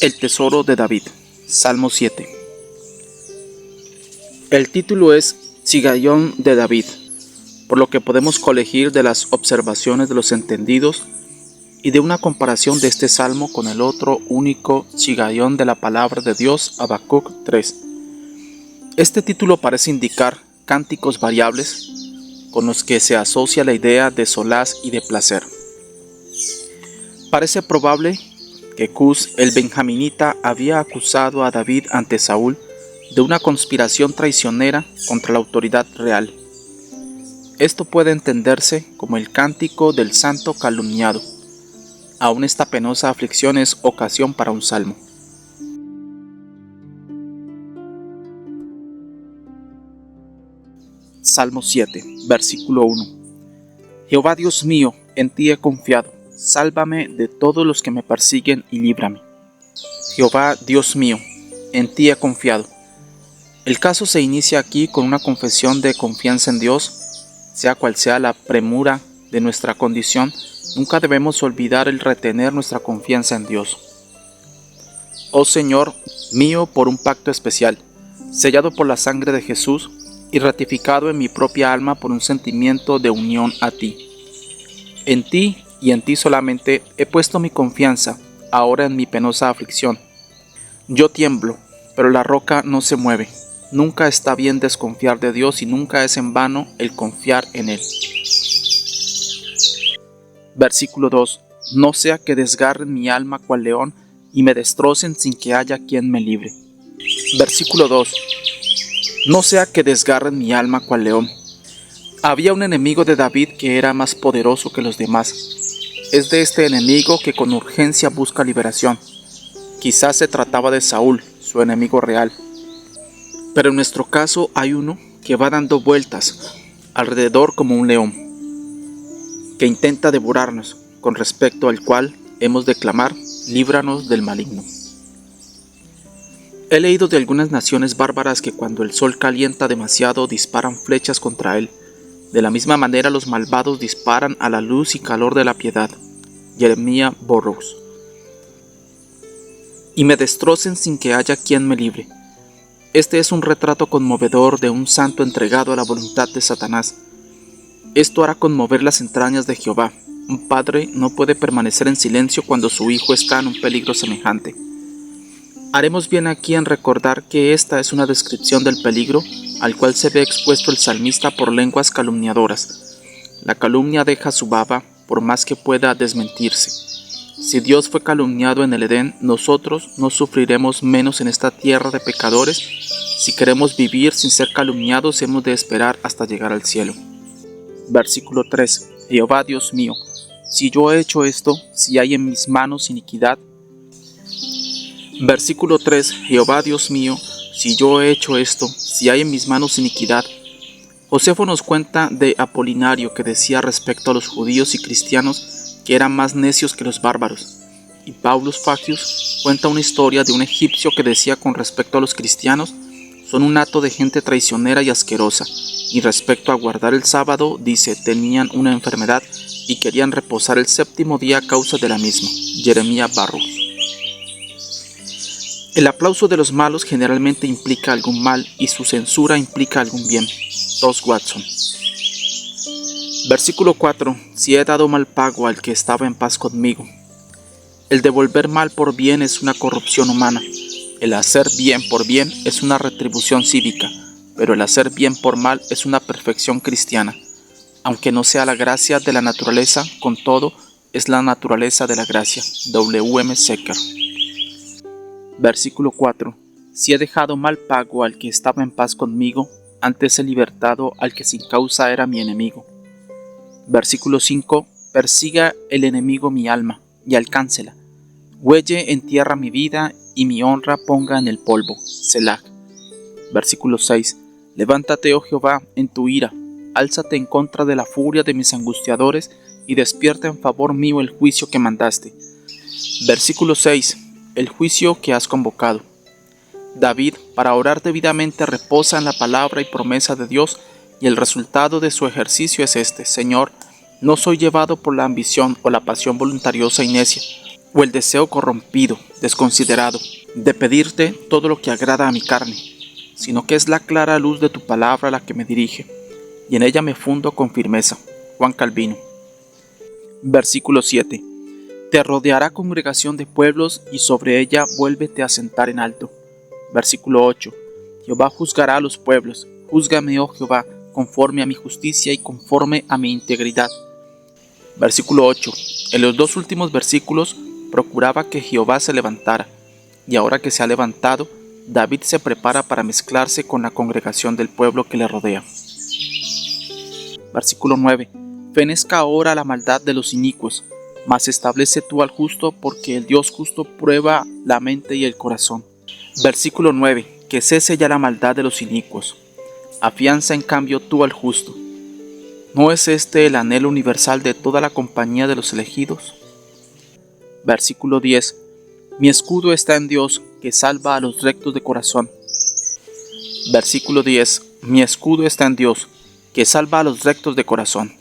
El tesoro de David, Salmo 7. El título es Sigayón de David, por lo que podemos colegir de las observaciones de los entendidos y de una comparación de este salmo con el otro único sigayón de la palabra de Dios, Habacuc 3. Este título parece indicar cánticos variables con los que se asocia la idea de solaz y de placer. Parece probable que Cus, el benjaminita, había acusado a David ante Saúl de una conspiración traicionera contra la autoridad real. Esto puede entenderse como el cántico del santo calumniado. Aún esta penosa aflicción es ocasión para un salmo. Salmo 7, versículo 1. Jehová Dios mío, en ti he confiado. Sálvame de todos los que me persiguen y líbrame. Jehová Dios mío, en ti he confiado. El caso se inicia aquí con una confesión de confianza en Dios. Sea cual sea la premura de nuestra condición, nunca debemos olvidar el retener nuestra confianza en Dios. Oh Señor mío, por un pacto especial, sellado por la sangre de Jesús y ratificado en mi propia alma por un sentimiento de unión a ti. En ti y en ti solamente he puesto mi confianza, ahora en mi penosa aflicción. Yo tiemblo, pero la roca no se mueve. Nunca está bien desconfiar de Dios y nunca es en vano el confiar en Él. Versículo 2. No sea que desgarren mi alma cual león y me destrocen sin que haya quien me libre. Versículo 2. No sea que desgarren mi alma cual león. Había un enemigo de David que era más poderoso que los demás. Es de este enemigo que con urgencia busca liberación. Quizás se trataba de Saúl, su enemigo real. Pero en nuestro caso hay uno que va dando vueltas alrededor como un león, que intenta devorarnos, con respecto al cual hemos de clamar, líbranos del maligno. He leído de algunas naciones bárbaras que cuando el sol calienta demasiado disparan flechas contra él. De la misma manera los malvados disparan a la luz y calor de la piedad. Jeremías Burroughs. Y me destrocen sin que haya quien me libre. Este es un retrato conmovedor de un santo entregado a la voluntad de Satanás. Esto hará conmover las entrañas de Jehová. Un padre no puede permanecer en silencio cuando su hijo está en un peligro semejante. Haremos bien aquí en recordar que esta es una descripción del peligro al cual se ve expuesto el salmista por lenguas calumniadoras. La calumnia deja su baba, por más que pueda desmentirse. Si Dios fue calumniado en el Edén, nosotros no sufriremos menos en esta tierra de pecadores. Si queremos vivir sin ser calumniados, hemos de esperar hasta llegar al cielo. Versículo 3. Jehová Dios mío, si yo he hecho esto, si hay en mis manos iniquidad. Versículo 3. Jehová Dios mío, si yo he hecho esto, si hay en mis manos iniquidad. Josefo nos cuenta de Apolinario que decía respecto a los judíos y cristianos que eran más necios que los bárbaros. Y Paulus Fagius cuenta una historia de un egipcio que decía con respecto a los cristianos, son un hato de gente traicionera y asquerosa. Y respecto a guardar el sábado, dice, tenían una enfermedad y querían reposar el séptimo día a causa de la misma. Jeremías Burroughs. El aplauso de los malos generalmente implica algún mal y su censura implica algún bien. Thomas Watson. Versículo 4. Si he dado mal pago al que estaba en paz conmigo. El devolver mal por bien es una corrupción humana. El hacer bien por bien es una retribución cívica, pero el hacer bien por mal es una perfección cristiana. Aunque no sea la gracia de la naturaleza, con todo, es la naturaleza de la gracia. W.M. Secker. Versículo 4. Si he dejado mal pago al que estaba en paz conmigo, antes he libertado al que sin causa era mi enemigo. Versículo 5. Persiga el enemigo mi alma, y alcáncela. Huelle en tierra mi vida, y mi honra ponga en el polvo. Selah. Versículo 6. Levántate, oh Jehová, en tu ira. Álzate en contra de la furia de mis angustiadores, y despierta en favor mío el juicio que mandaste. Versículo 6. El juicio que has convocado. David, para orar debidamente, reposa en la palabra y promesa de Dios, y el resultado de su ejercicio es este: Señor, no soy llevado por la ambición o la pasión voluntariosa y necia, o el deseo corrompido, desconsiderado, de pedirte todo lo que agrada a mi carne, sino que es la clara luz de tu palabra la que me dirige, y en ella me fundo con firmeza. Juan Calvino. Versículo 7. Te rodeará congregación de pueblos, y sobre ella vuélvete a sentar en alto. Versículo 8. Jehová juzgará a los pueblos. Júzgame, oh Jehová, conforme a mi justicia y conforme a mi integridad. Versículo 8. En los dos últimos versículos procuraba que Jehová se levantara, y ahora que se ha levantado, David se prepara para mezclarse con la congregación del pueblo que le rodea. Versículo 9. Fenezca ahora la maldad de los inicuos, mas establece tú al justo, porque el Dios justo prueba la mente y el corazón. Versículo 9. Que cese ya la maldad de los inicuos. Afianza en cambio tú al justo. ¿No es este el anhelo universal de toda la compañía de los elegidos? Versículo 10. Mi escudo está en Dios, que salva a los rectos de corazón. Versículo 10. Mi escudo está en Dios, que salva a los rectos de corazón.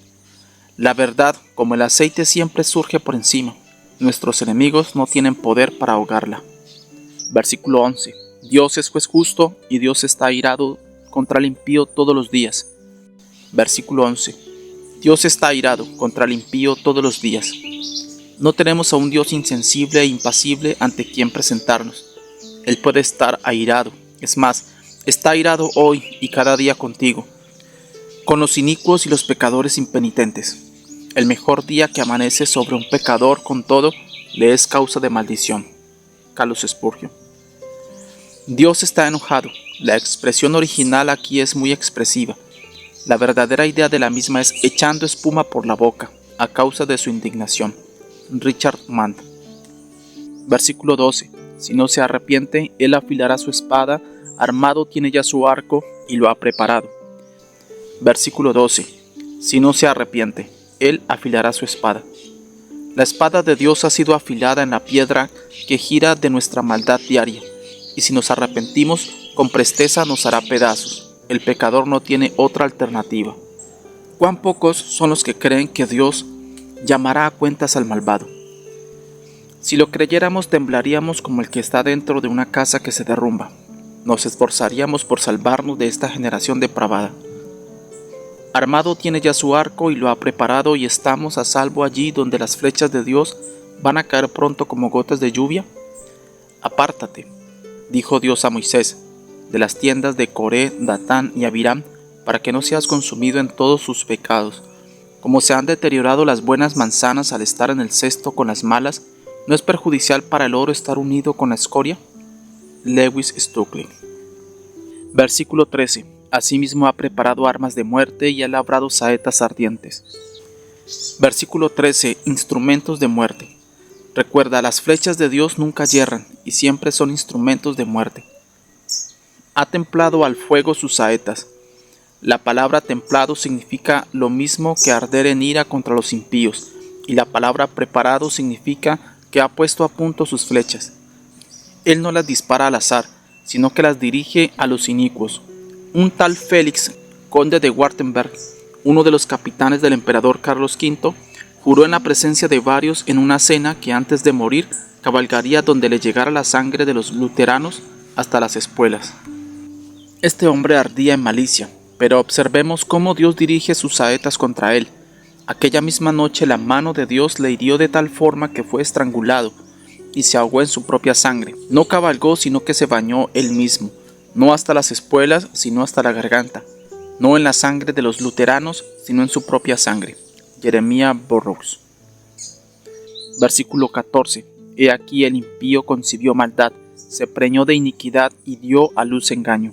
La verdad, como el aceite, siempre surge por encima. Nuestros enemigos no tienen poder para ahogarla. Versículo 11. Dios es juez justo, y Dios está airado contra el impío todos los días. Versículo 11. Dios está airado contra el impío todos los días. No tenemos a un Dios insensible e impasible ante quien presentarnos. Él puede estar airado. Es más, está airado hoy y cada día contigo, con los inicuos y los pecadores impenitentes. El mejor día que amanece sobre un pecador con todo le es causa de maldición. Carlos Spurgeon. Dios está enojado. La expresión original aquí es muy expresiva. La verdadera idea de la misma es echando espuma por la boca, a causa de su indignación. Richard Mann. Versículo 12. Si no se arrepiente, él afilará su espada, armado tiene ya su arco y lo ha preparado. Versículo 12. Si no se arrepiente, él afilará su espada. La espada de Dios ha sido afilada en la piedra que gira de nuestra maldad diaria, y si nos arrepentimos, con presteza nos hará pedazos. El pecador no tiene otra alternativa. ¿Cuán pocos son los que creen que Dios llamará a cuentas al malvado? Si lo creyéramos, temblaríamos como el que está dentro de una casa que se derrumba. Nos esforzaríamos por salvarnos de esta generación depravada. Armado tiene ya su arco y lo ha preparado, y estamos a salvo allí donde las flechas de Dios van a caer pronto como gotas de lluvia. Apártate, dijo Dios a Moisés, de las tiendas de Coré, Datán y Abiram, para que no seas consumido en todos sus pecados. Como se han deteriorado las buenas manzanas al estar en el cesto con las malas, ¿no es perjudicial para el oro estar unido con la escoria? Lewis Stuckley. Versículo 13. Asimismo ha preparado armas de muerte y ha labrado saetas ardientes. Versículo 13. Instrumentos de muerte. Recuerda, las flechas de Dios nunca yerran y siempre son instrumentos de muerte. Ha templado al fuego sus saetas. La palabra templado significa lo mismo que arder en ira contra los impíos, y la palabra preparado significa que ha puesto a punto sus flechas. Él no las dispara al azar, sino que las dirige a los inicuos. Un tal Félix, conde de Wartenberg, uno de los capitanes del emperador Carlos V, juró en la presencia de varios en una cena que antes de morir cabalgaría donde le llegara la sangre de los luteranos hasta las espuelas. Este hombre ardía en malicia, pero observemos cómo Dios dirige sus saetas contra él. Aquella misma noche la mano de Dios le hirió de tal forma que fue estrangulado y se ahogó en su propia sangre. No cabalgó, sino que se bañó él mismo, no hasta las espuelas, sino hasta la garganta, no en la sangre de los luteranos, sino en su propia sangre. Jeremiah Burroughs. Versículo 14. He aquí el impío concibió maldad, se preñó de iniquidad y dio a luz engaño.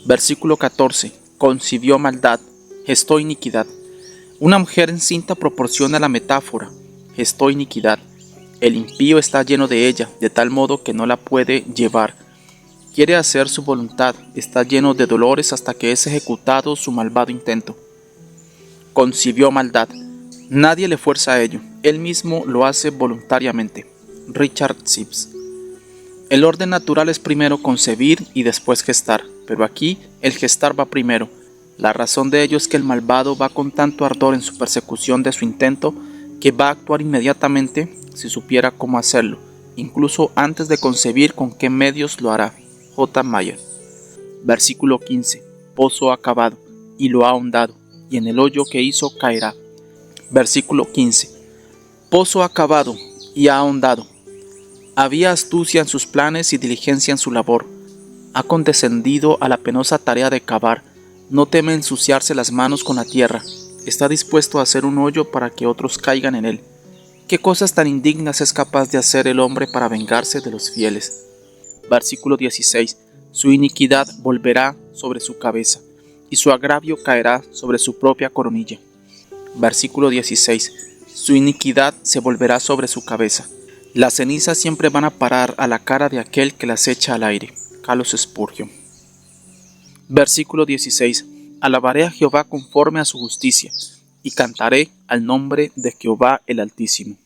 Versículo 14. Concibió maldad, gestó iniquidad. Una mujer encinta proporciona la metáfora, gestó iniquidad. El impío está lleno de ella, de tal modo que no la puede llevar. Quiere hacer su voluntad, está lleno de dolores hasta que es ejecutado su malvado intento. Concibió maldad. Nadie le fuerza a ello, él mismo lo hace voluntariamente. Richard Sibbes. El orden natural es primero concebir y después gestar, pero aquí el gestar va primero. La razón de ello es que el malvado va con tanto ardor en su persecución de su intento que va a actuar inmediatamente si supiera cómo hacerlo, incluso antes de concebir con qué medios lo hará. J. Mayer. Versículo 15. Pozo acabado, y lo ha ahondado, y en el hoyo que hizo caerá. Versículo 15. Pozo acabado, y ha ahondado. Había astucia en sus planes y diligencia en su labor. Ha condescendido a la penosa tarea de cavar. No teme ensuciarse las manos con la tierra. Está dispuesto a hacer un hoyo para que otros caigan en él. ¿Qué cosas tan indignas es capaz de hacer el hombre para vengarse de los fieles? Versículo 16. Su iniquidad volverá sobre su cabeza, y su agravio caerá sobre su propia coronilla. Versículo 16. Su iniquidad se volverá sobre su cabeza. Las cenizas siempre van a parar a la cara de aquel que las echa al aire. Carlos Spurgeon. Versículo 16. Alabaré a Jehová conforme a su justicia, y cantaré al nombre de Jehová el Altísimo.